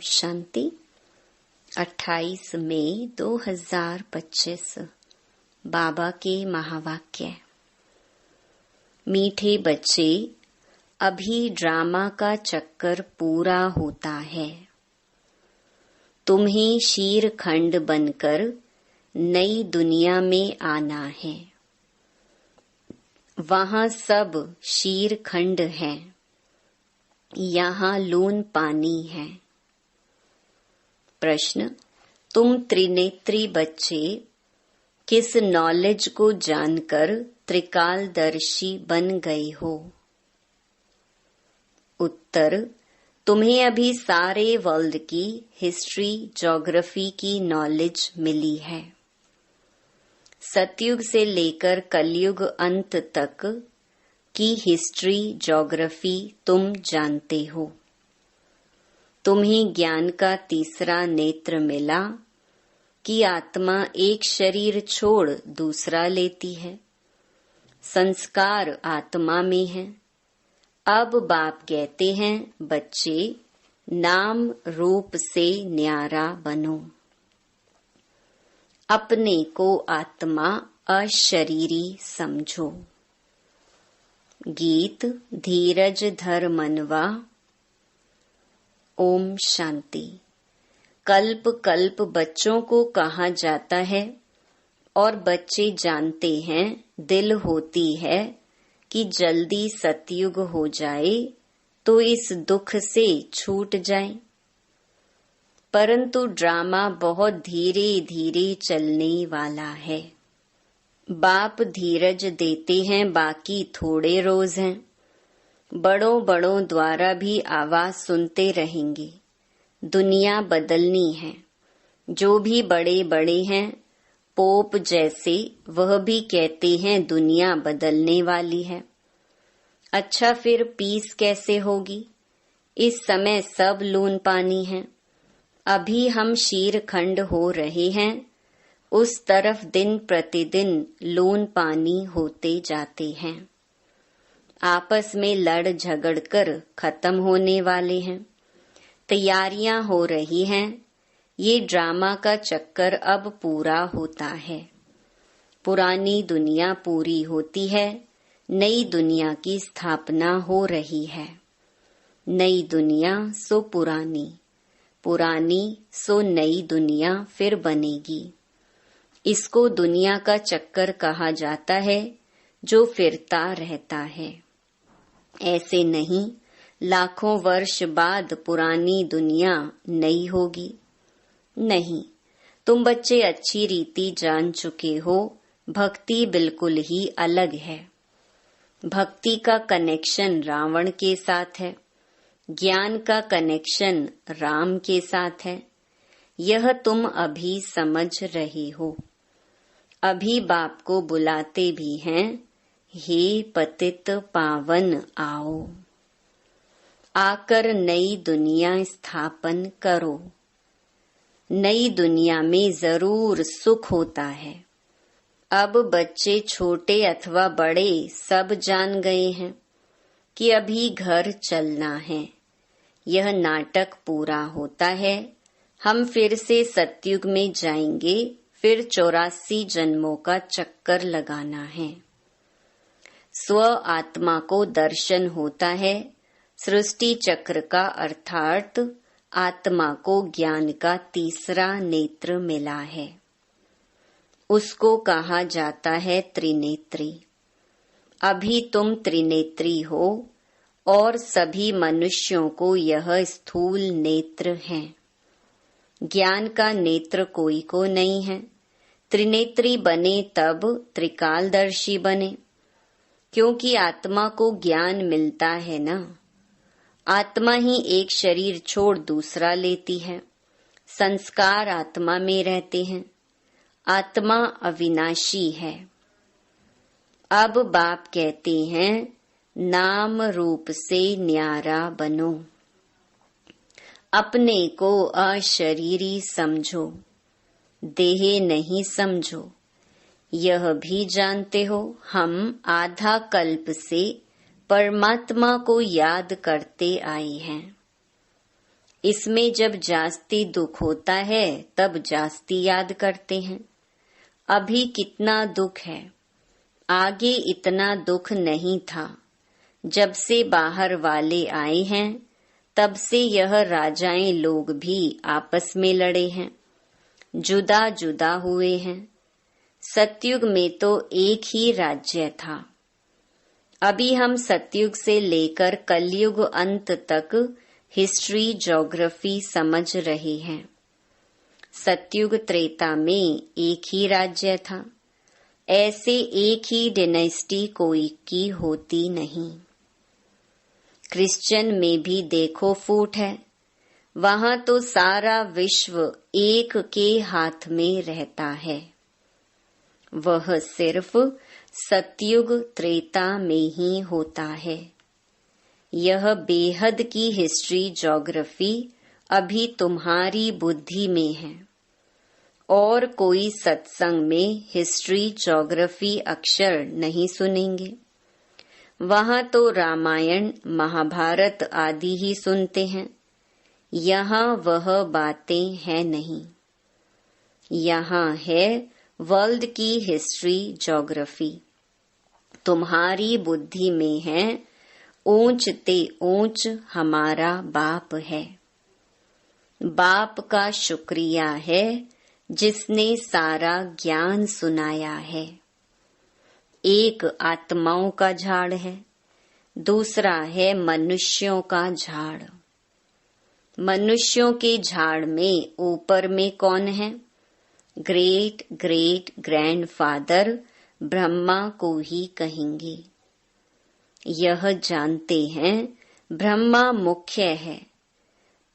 शांति। 28 मई 2025 बाबा के महावाक्य। मीठे बच्चे, अभी ड्रामा का चक्कर पूरा होता है। तुम्हें शीरखंड बनकर नई दुनिया में आना है। वहाँ सब शीरखंड है, यहाँ लून पानी है। प्रश्न: तुम त्रिनेत्री बच्चे किस नॉलेज को जानकर त्रिकालदर्शी बन गए हो? उत्तर: तुम्हें अभी सारे वर्ल्ड की हिस्ट्री, ज्योग्राफी की नॉलेज मिली है। सतयुग से लेकर कलयुग अंत तक की हिस्ट्री, ज्योग्राफी तुम जानते हो। तुम्हें ज्ञान का तीसरा नेत्र मिला कि आत्मा एक शरीर छोड़ दूसरा लेती है। संस्कार आत्मा में है। अब बाप कहते हैं, बच्चे नाम रूप से न्यारा बनो। अपने को आत्मा अशरीरी समझो। गीत धीरज धर मनवा। ओम शांति। कल्प कल्प बच्चों को कहा जाता है और बच्चे जानते हैं, दिल होती है कि जल्दी सतयुग हो जाए तो इस दुख से छूट जाए। परंतु ड्रामा बहुत धीरे धीरे चलने वाला है। बाप धीरज देते हैं, बाकी थोड़े रोज हैं। बड़ों द्वारा भी आवाज सुनते रहेंगे। दुनिया बदलनी है। जो भी बड़े हैं, पोप जैसे, वह भी कहते हैं दुनिया बदलने वाली है। अच्छा, फिर पीस कैसे होगी? इस समय सब लून पानी है। अभी हम शीरखंड हो रहे हैं। उस तरफ दिन प्रतिदिन लून पानी होते जाते हैं। आपस में लड़ झगड़ कर खत्म होने वाले हैं। तैयारियां हो रही हैं। ये ड्रामा का चक्कर अब पूरा होता है। पुरानी दुनिया पूरी होती है, नई दुनिया की स्थापना हो रही है। नई दुनिया सो पुरानी, पुरानी सो नई दुनिया फिर बनेगी। इसको दुनिया का चक्कर कहा जाता है, जो फिरता रहता है। ऐसे नहीं, लाखों वर्ष बाद पुरानी दुनिया नई होगी। नहीं, तुम बच्चे अच्छी रीति जान चुके हो, भक्ति बिल्कुल ही अलग है। भक्ति का कनेक्शन रावण के साथ है, ज्ञान का कनेक्शन राम के साथ है। यह तुम अभी समझ रहे हो। अभी बाप को बुलाते भी हैं, हे पतित पावन आओ, आकर नई दुनिया स्थापन करो। नई दुनिया में जरूर सुख होता है। अब बच्चे छोटे अथवा बड़े सब जान गए हैं कि अभी घर चलना है। यह नाटक पूरा होता है। हम फिर से सतयुग में जाएंगे, फिर 84 जन्मों का चक्कर लगाना है। स्व आत्मा को दर्शन होता है। सृष्टि चक्र का अर्थात आत्मा को ज्ञान का तीसरा नेत्र मिला है। उसको कहा जाता है त्रिनेत्री। अभी तुम त्रिनेत्री हो और सभी मनुष्यों को यह स्थूल नेत्र है। ज्ञान का नेत्र कोई को नहीं है। त्रिनेत्री बने तब त्रिकालदर्शी बने, क्योंकि आत्मा को ज्ञान मिलता है ना। आत्मा ही एक शरीर छोड़ दूसरा लेती है। संस्कार आत्मा में रहते हैं। आत्मा अविनाशी है। अब बाप कहते हैं, नाम रूप से न्यारा बनो। अपने को अशरीरी समझो, देह नहीं समझो। यह भी जानते हो, हम आधा कल्प से परमात्मा को याद करते आए हैं। इसमें जब जास्ती दुख होता है तब जास्ती याद करते हैं। अभी कितना दुख है, आगे इतना दुख नहीं था। जब से बाहर वाले आए हैं तब से यह राजाएं लोग भी आपस में लड़े हैं, जुदा जुदा हुए हैं। सतयुग में तो एक ही राज्य था। अभी हम सतयुग से लेकर कलयुग अंत तक हिस्ट्री ज्योग्राफी समझ रहे हैं। सतयुग त्रेता में एक ही राज्य था। ऐसे एक ही डायनेस्टी कोई की होती नहीं। क्रिश्चियन में भी देखो फूट है। वहां तो सारा विश्व एक के हाथ में रहता है। वह सिर्फ सतयुग त्रेता में ही होता है। यह बेहद की हिस्ट्री ज्योग्राफी अभी तुम्हारी बुद्धि में है। और कोई सत्संग में हिस्ट्री ज्योग्राफी अक्षर नहीं सुनेंगे। वहां तो रामायण महाभारत आदि ही सुनते हैं। यहाँ वह बातें हैं नहीं। यहाँ है वर्ल्ड की हिस्ट्री ज्योग्राफी। तुम्हारी बुद्धि में है ऊंच ते ऊंच हमारा बाप है। बाप का शुक्रिया है जिसने सारा ज्ञान सुनाया है। एक आत्माओं का झाड़ है, दूसरा है मनुष्यों का झाड़। मनुष्यों के झाड़ में ऊपर में कौन है? ग्रेट ग्रेट ग्रैंडफादर ब्रह्मा को ही कहेंगे। यह जानते हैं ब्रह्मा मुख्य है,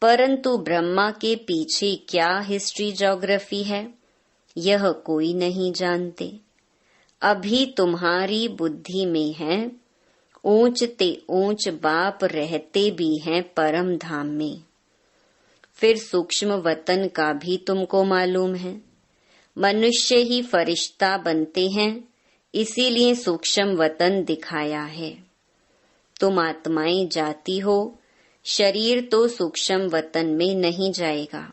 परंतु ब्रह्मा के पीछे क्या हिस्ट्री ज्योग्राफी है यह कोई नहीं जानते। अभी तुम्हारी बुद्धि में है ऊंच ते ऊंच बाप रहते भी हैं परम धाम में। फिर सूक्ष्म वतन का भी तुमको मालूम है। मनुष्य ही फरिश्ता बनते हैं, इसीलिए सूक्ष्म वतन दिखाया है। तुम आत्माएं जाती हो, शरीर तो सूक्ष्म वतन में नहीं जाएगा।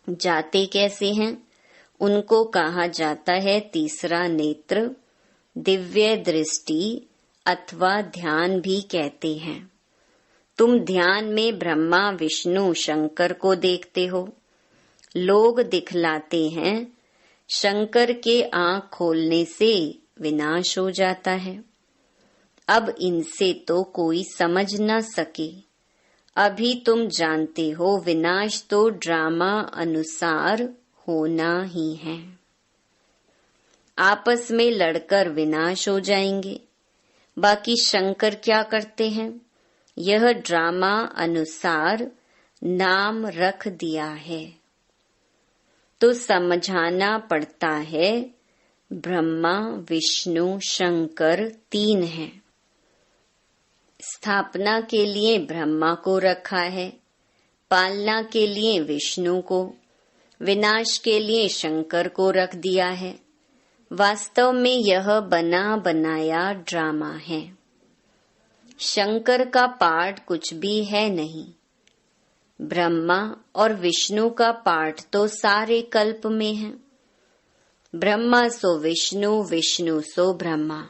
जाते कैसे हैं? उनको कहा जाता है तीसरा नेत्र, दिव्य दृष्टि अथवा ध्यान भी कहते हैं। तुम ध्यान में ब्रह्मा विष्णु शंकर को देखते हो। लोग दिखलाते हैं शंकर के आँख खोलने से विनाश हो जाता है। अब इनसे तो कोई समझ न सके। अभी तुम जानते हो विनाश तो ड्रामा अनुसार होना ही है। आपस में लड़कर विनाश हो जाएंगे। बाकी शंकर क्या करते हैं? यह ड्रामा अनुसार नाम रख दिया है। तो समझाना पड़ता है ब्रह्मा विष्णु शंकर तीन हैं। स्थापना के लिए ब्रह्मा को रखा है, पालना के लिए विष्णु को, विनाश के लिए शंकर को रख दिया है। वास्तव में यह बना बनाया ड्रामा है। शंकर का पार्ट कुछ भी है नहीं। ब्रह्मा और विष्णु का पार्ट तो सारे कल्प में है। ब्रह्मा सो विष्णु, विष्णु सो ब्रह्मा।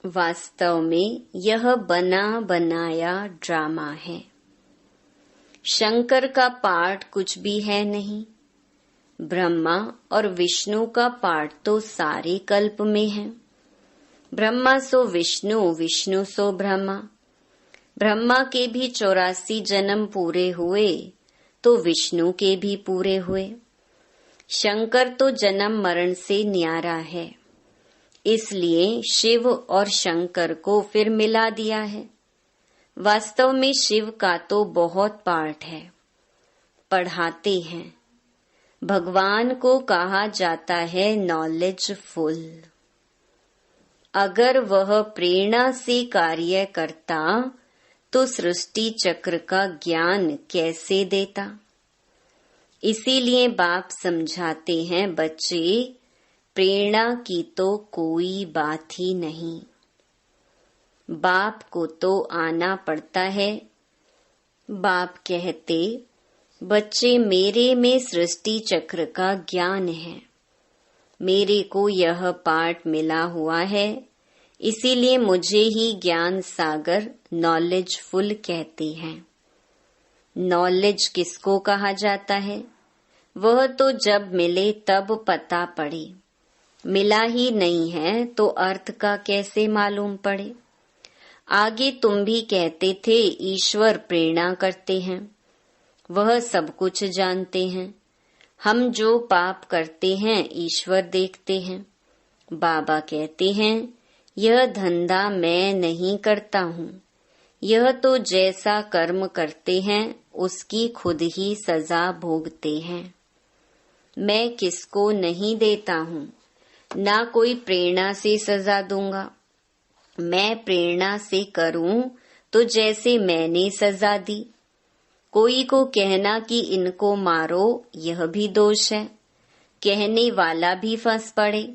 वास्तव में यह बना बनाया ड्रामा है। शंकर का पार्ट कुछ भी है नहीं। ब्रह्मा और विष्णु का पार्ट तो सारे कल्प में है। ब्रह्मा सो विष्णु, विष्णु सो ब्रह्मा। ब्रह्मा के भी 84 जन्म पूरे हुए तो विष्णु के भी पूरे हुए। शंकर तो जन्म मरण से न्यारा है, इसलिए शिव और शंकर को फिर मिला दिया है। वास्तव में शिव का तो बहुत पार्ट है। पढ़ाते हैं। भगवान को कहा जाता है नॉलेजफुल। अगर वह प्रेरणा से कार्य करता तो सृष्टि चक्र का ज्ञान कैसे देता? इसीलिए बाप समझाते हैं बच्चे, प्रेरणा की तो कोई बात ही नहीं। बाप को तो आना पड़ता है। बाप कहते बच्चे, मेरे में सृष्टि चक्र का ज्ञान है। मेरे को यह पाठ मिला हुआ है, इसीलिए मुझे ही ज्ञान सागर नॉलेजफुल कहते हैं। नॉलेज किसको कहा जाता है? वह तो जब मिले तब पता पड़े। मिला ही नहीं है तो अर्थ का कैसे मालूम पड़े? आगे तुम भी कहते थे ईश्वर प्रेरणा करते हैं, वह सब कुछ जानते हैं। हम जो पाप करते हैं ईश्वर देखते हैं। बाबा कहते हैं यह धंधा मैं नहीं करता हूँ, यह तो जैसा कर्म करते हैं उसकी खुद ही सजा भोगते हैं। मैं किसको नहीं देता हूँ, ना कोई प्रेरणा से सजा दूंगा। मैं प्रेरणा से करूं तो जैसे मैंने सजा दी। कोई को कहना कि इनको मारो, यह भी दोष है, कहने वाला भी फंस पड़े।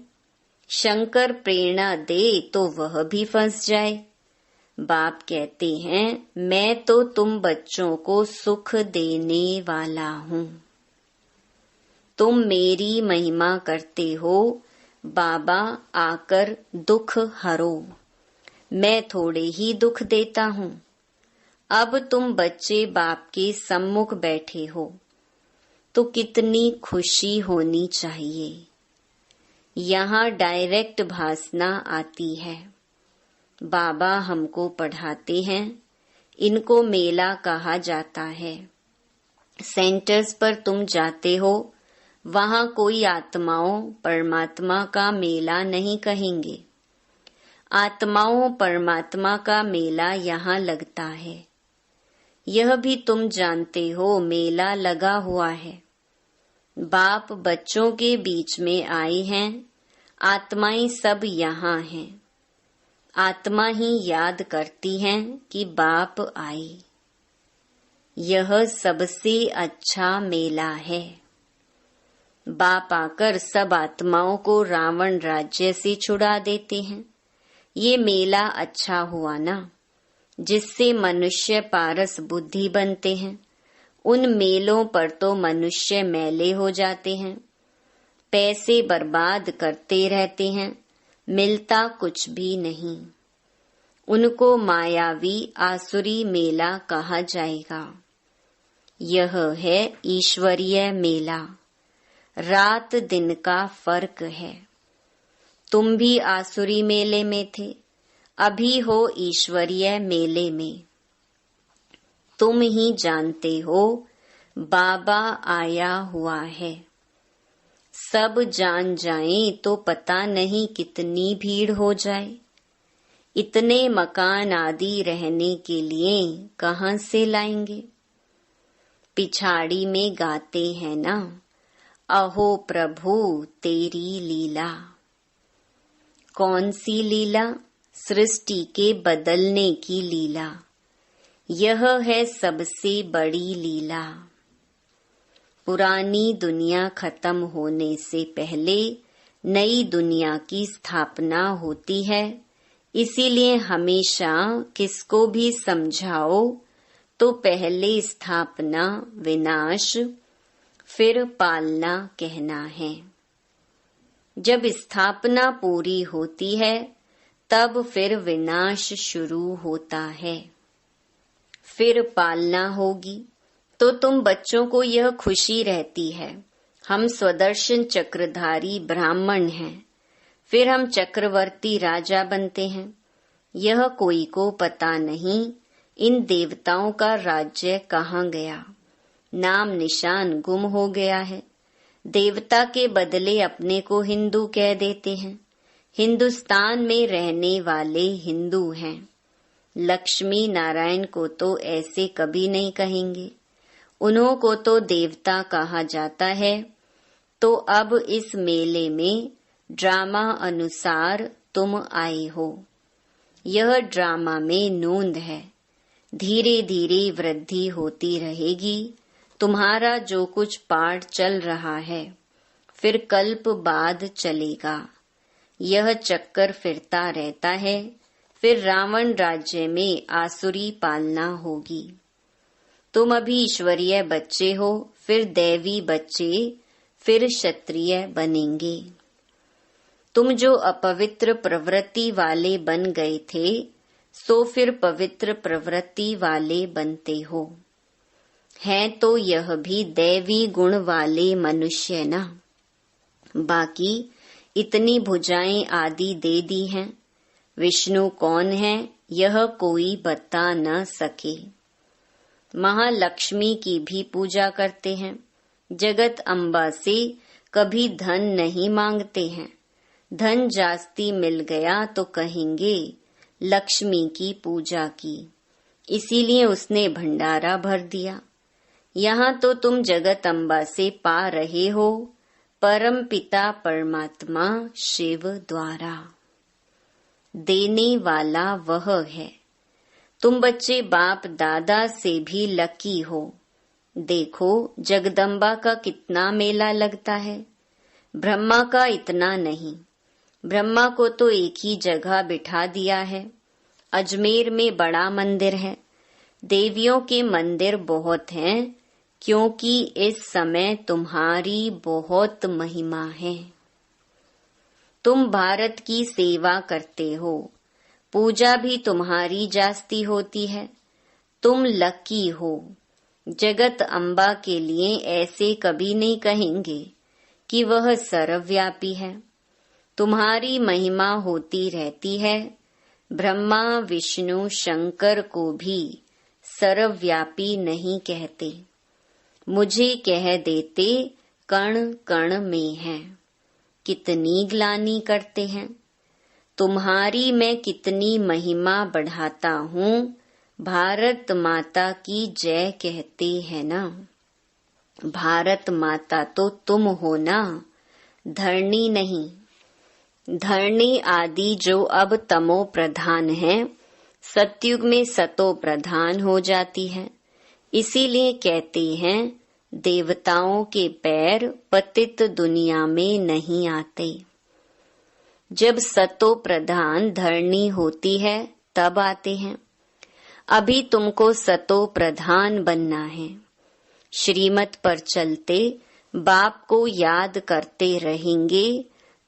शंकर प्रेरणा दे तो वह भी फंस जाए। बाप कहते हैं मैं तो तुम बच्चों को सुख देने वाला हूँ। तुम मेरी महिमा करते हो, बाबा आकर दुख हरो। मैं थोड़े ही दुख देता हूँ। अब तुम बच्चे बाप के सम्मुख बैठे हो तो कितनी खुशी होनी चाहिए। यहाँ डायरेक्ट भासना आती है। बाबा हमको पढ़ाते हैं, इनको मेला कहा जाता है। सेंटर्स पर तुम जाते हो, वहाँ कोई आत्माओं परमात्मा का मेला नहीं कहेंगे। आत्माओं परमात्मा का मेला यहाँ लगता है। यह भी तुम जानते हो मेला लगा हुआ है। बाप बच्चों के बीच में आए हैं, आत्माएं सब यहाँ हैं। आत्मा ही याद करती हैं कि बाप आए। यह सबसे अच्छा मेला है। बाप आकर सब आत्माओं को रावण राज्य से छुड़ा देते हैं। ये मेला अच्छा हुआ ना, जिससे मनुष्य पारस बुद्धि बनते हैं। उन मेलों पर तो मनुष्य मैले हो जाते हैं, पैसे बर्बाद करते रहते हैं, मिलता कुछ भी नहीं। उनको मायावी आसुरी मेला कहा जाएगा। यह है ईश्वरीय मेला। रात दिन का फर्क है। तुम भी आसुरी मेले में थे, अभी हो ईश्वरीय मेले में। तुम ही जानते हो बाबा आया हुआ है। सब जान जाएं तो पता नहीं कितनी भीड़ हो जाए। इतने मकान आदि रहने के लिए कहाँ से लाएंगे? पिछाड़ी में गाते हैं ना, अहो प्रभु तेरी लीला। कौन सी लीला? सृष्टि के बदलने की लीला। यह है सबसे बड़ी लीला। पुरानी दुनिया खत्म होने से पहले नई दुनिया की स्थापना होती है। इसीलिए हमेशा किसको भी समझाओ तो पहले स्थापना विनाश फिर पालना कहना है। जब स्थापना पूरी होती है तब फिर विनाश शुरू होता है, फिर पालना होगी। तो तुम बच्चों को यह खुशी रहती है, हम स्वदर्शन चक्रधारी ब्राह्मण हैं, फिर हम चक्रवर्ती राजा बनते हैं। यह कोई को पता नहीं इन देवताओं का राज्य कहाँ गया, नाम निशान गुम हो गया है। देवता के बदले अपने को हिंदू कह देते हैं। हिंदुस्तान में रहने वाले हिंदू हैं। लक्ष्मी नारायण को तो ऐसे कभी नहीं कहेंगे, उन्हों को तो देवता कहा जाता है। तो अब इस मेले में ड्रामा अनुसार तुम आए हो। यह ड्रामा में नोंद है, धीरे धीरे वृद्धि होती रहेगी। तुम्हारा जो कुछ पाठ चल रहा है फिर कल्प बाद चलेगा। यह चक्कर फिरता रहता है, फिर रावण राज्य में आसुरी पालना होगी। तुम अभी ईश्वरीय बच्चे हो, फिर दैवी बच्चे, फिर क्षत्रिय बनेंगे। तुम जो अपवित्र प्रवृत्ति वाले बन गए थे, सो फिर पवित्र प्रवृत्ति वाले बनते हो। हैं तो यह भी दैवी गुण वाले मनुष्य ना। बाकी इतनी भुजाएं आदि दे दी हैं। विष्णु कौन है यह कोई बता न सके। महालक्ष्मी की भी पूजा करते हैं। जगत अम्बा से कभी धन नहीं मांगते हैं। धन जास्ती मिल गया तो कहेंगे लक्ष्मी की पूजा की, इसीलिए उसने भंडारा भर दिया। यहाँ तो तुम जगत अम्बा से पा रहे हो परम पिता परमात्मा शिव द्वारा। देने वाला वह है। तुम बच्चे बाप दादा से भी लकी हो। देखो जगदम्बा का कितना मेला लगता है, ब्रह्मा का इतना नहीं। ब्रह्मा को तो एक ही जगह बिठा दिया है। अजमेर में बड़ा मंदिर है। देवियों के मंदिर बहुत हैं, क्योंकि इस समय तुम्हारी बहुत महिमा है। तुम भारत की सेवा करते हो, पूजा भी तुम्हारी जास्ती होती है। तुम लकी हो। जगत अम्बा के लिए ऐसे कभी नहीं कहेंगे कि वह सर्वव्यापी है। तुम्हारी महिमा होती रहती है। ब्रह्मा विष्णु शंकर को भी सर्वव्यापी नहीं कहते। मुझे कह देते कण कण में है। कितनी ग्लानि करते हैं। तुम्हारी मैं कितनी महिमा बढ़ाता हूँ। भारत माता की जय कहते हैं ना। भारत माता तो तुम हो ना, धरणी नहीं। धरणी आदि जो अब तमो प्रधान है, सतयुग में सतो प्रधान हो जाती है। इसीलिए कहते हैं देवताओं के पैर पतित दुनिया में नहीं आते। जब सतो प्रधान धरणी होती है तब आते हैं। अभी तुमको सतो प्रधान बनना है। श्रीमत पर चलते बाप को याद करते रहेंगे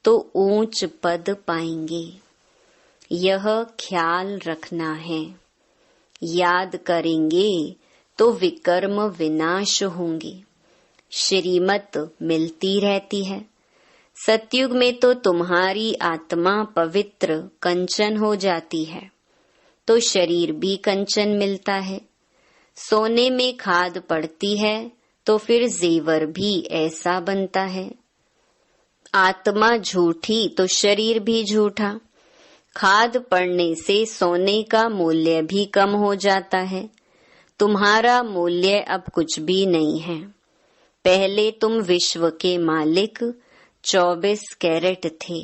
तो ऊंच पद पाएंगे। यह ख्याल रखना है। याद करेंगे तो विकर्म विनाश होंगे। श्रीमत मिलती रहती है। सतयुग में तो तुम्हारी आत्मा पवित्र कंचन हो जाती है, तो शरीर भी कंचन मिलता है। सोने में खाद पड़ती है तो फिर जेवर भी ऐसा बनता है। आत्मा झूठी तो शरीर भी झूठा। खाद पड़ने से सोने का मूल्य भी कम हो जाता है। तुम्हारा मूल्य अब कुछ भी नहीं है। पहले तुम विश्व के मालिक 24 कैरेट थे,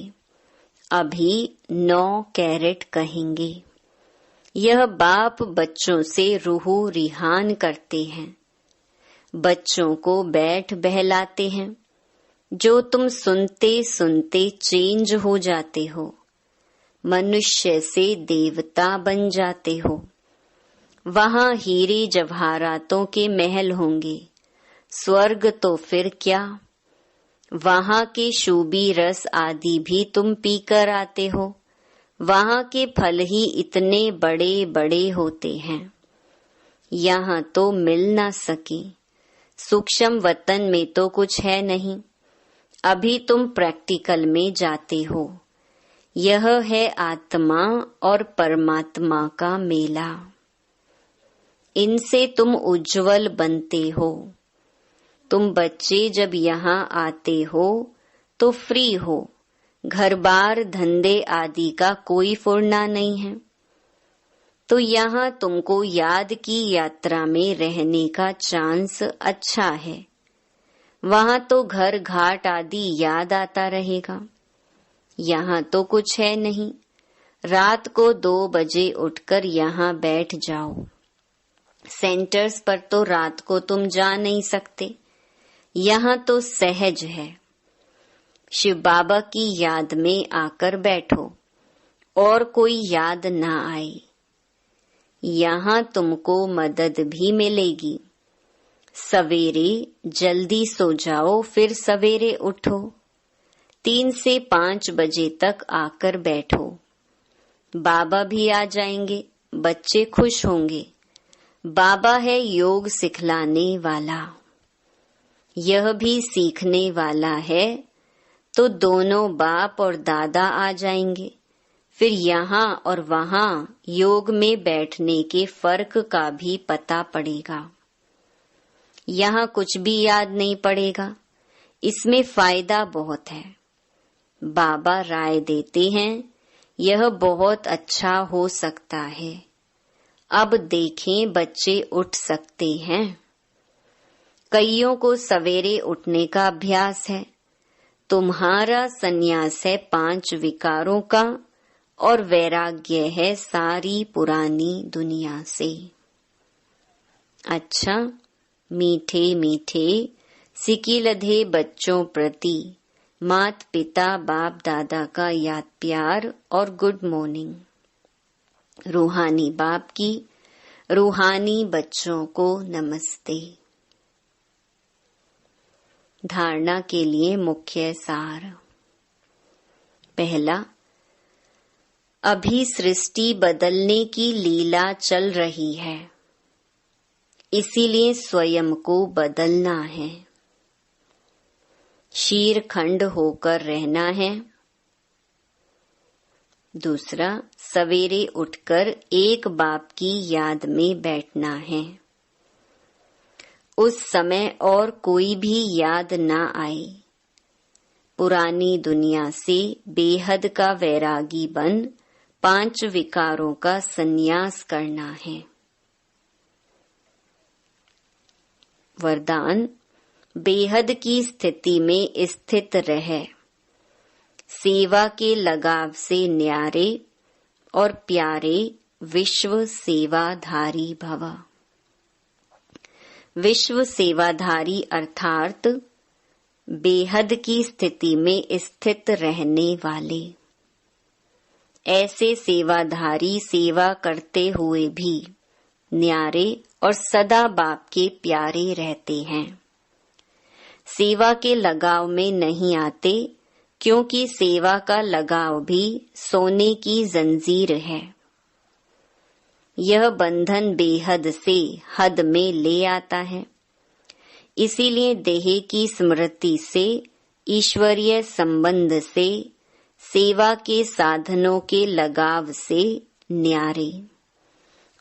अभी 9 कैरेट कहेंगे। यह बाप बच्चों से रूह रिहान करते हैं। बच्चों को बैठ बहलाते हैं। जो तुम सुनते सुनते चेंज हो जाते हो। मनुष्य से देवता बन जाते हो। वहाँ हीरे जवाहरातों के महल होंगे। स्वर्ग तो फिर क्या। वहाँ के शूबी रस आदि भी तुम पीकर आते हो। वहाँ के फल ही इतने बड़े बड़े होते हैं। यहाँ तो मिल ना सके। सूक्ष्म वतन में तो कुछ है नहीं। अभी तुम प्रैक्टिकल में जाते हो। यह है आत्मा और परमात्मा का मेला। इनसे तुम उज्जवल बनते हो। तुम बच्चे जब यहाँ आते हो तो फ्री हो। घर बार धंधे आदि का कोई फुरना नहीं है। तो यहाँ तुमको याद की यात्रा में रहने का चांस अच्छा है। वहाँ तो घर घाट आदि याद आता रहेगा। यहाँ तो कुछ है नहीं। रात को 2 बजे उठकर यहाँ बैठ जाओ। सेंटर्स पर तो रात को तुम जा नहीं सकते। यहाँ तो सहज है। शिव बाबा की याद में आकर बैठो और कोई याद ना आए। यहाँ तुमको मदद भी मिलेगी। सवेरे जल्दी सो जाओ, फिर सवेरे उठो। 3 से 5 बजे तक आकर बैठो। बाबा भी आ जाएंगे, बच्चे खुश होंगे। बाबा है योग सिखलाने वाला, यह भी सीखने वाला है। तो दोनों बाप और दादा आ जाएंगे। फिर यहाँ और वहाँ योग में बैठने के फर्क का भी पता पड़ेगा। यहाँ कुछ भी याद नहीं पड़ेगा, इसमें फायदा बहुत है। बाबा राय देते हैं, यह बहुत अच्छा हो सकता है। अब देखें, बच्चे उठ सकते हैं। कईयों को सवेरे उठने का अभ्यास है। तुम्हारा संन्यास है 5 विकारों का और वैराग्य है सारी पुरानी दुनिया से। अच्छा, मीठे मीठे सिकिलधे बच्चों प्रति मात पिता बाप दादा का याद प्यार और गुड मॉर्निंग। रूहानी बाप की रूहानी बच्चों को नमस्ते। धारणा के लिए मुख्य सार। पहला, अभी सृष्टि बदलने की लीला चल रही है, इसीलिए स्वयं को बदलना है। शीरखंड होकर रहना है। दूसरा, सवेरे उठकर एक बाप की याद में बैठना है। उस समय और कोई भी याद ना आए। पुरानी दुनिया से बेहद का वैरागी बन 5 विकारों का संन्यास करना है। वरदान, बेहद की स्थिति में स्थित रहे। सेवा के लगाव से न्यारे और प्यारे विश्व सेवाधारी भव। विश्व सेवाधारी अर्थात बेहद की स्थिति में स्थित रहने वाले। ऐसे सेवाधारी सेवा करते हुए भी न्यारे और सदा बाप के प्यारे रहते हैं। सेवा के लगाव में नहीं आते, क्योंकि सेवा का लगाव भी सोने की जंजीर है। यह बंधन बेहद से हद में ले आता है। इसीलिए देह की स्मृति से, ईश्वरीय संबंध से, सेवा के साधनों के लगाव से न्यारे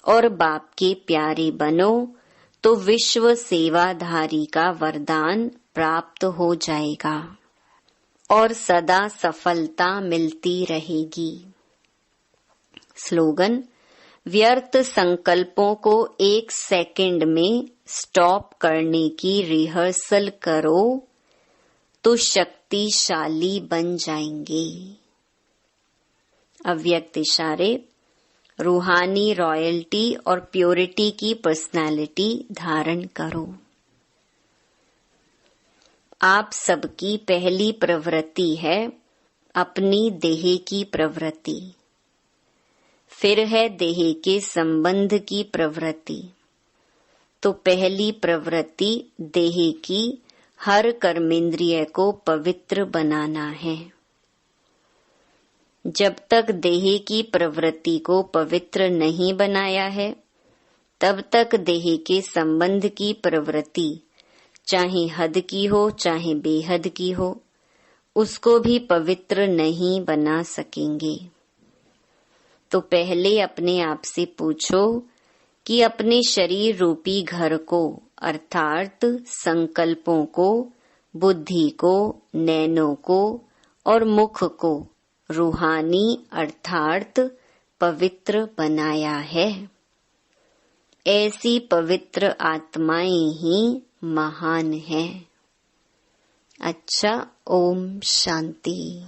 और बाप के प्यारे बनो, तो विश्व सेवाधारी का वरदान प्राप्त हो जाएगा और सदा सफलता मिलती रहेगी। स्लोगन, व्यर्थ संकल्पों को 1 सेकंड में स्टॉप करने की रिहर्सल करो तो शक्तिशाली बन जाएंगे। अव्यक्त इशारे, रूहानी रॉयल्टी और प्योरिटी की पर्सनालिटी धारण करो। आप सबकी पहली प्रवृत्ति है अपनी देह की प्रवृत्ति, फिर है देह के संबंध की प्रवृत्ति। तो पहली प्रवृत्ति देह की हर कर्मेंद्रिय को पवित्र बनाना है। जब तक देह की प्रवृत्ति को पवित्र नहीं बनाया है, तब तक देह के संबंध की प्रवृत्ति, चाहे हद की हो चाहे बेहद की हो, उसको भी पवित्र नहीं बना सकेंगे। तो पहले अपने आप से पूछो कि अपने शरीर रूपी घर को, अर्थात संकल्पों को, बुद्धि को, नैनों को और मुख को रूहानी अर्थात पवित्र बनाया है। ऐसी पवित्र आत्माएं ही महान हैं। अच्छा, ओम शांति।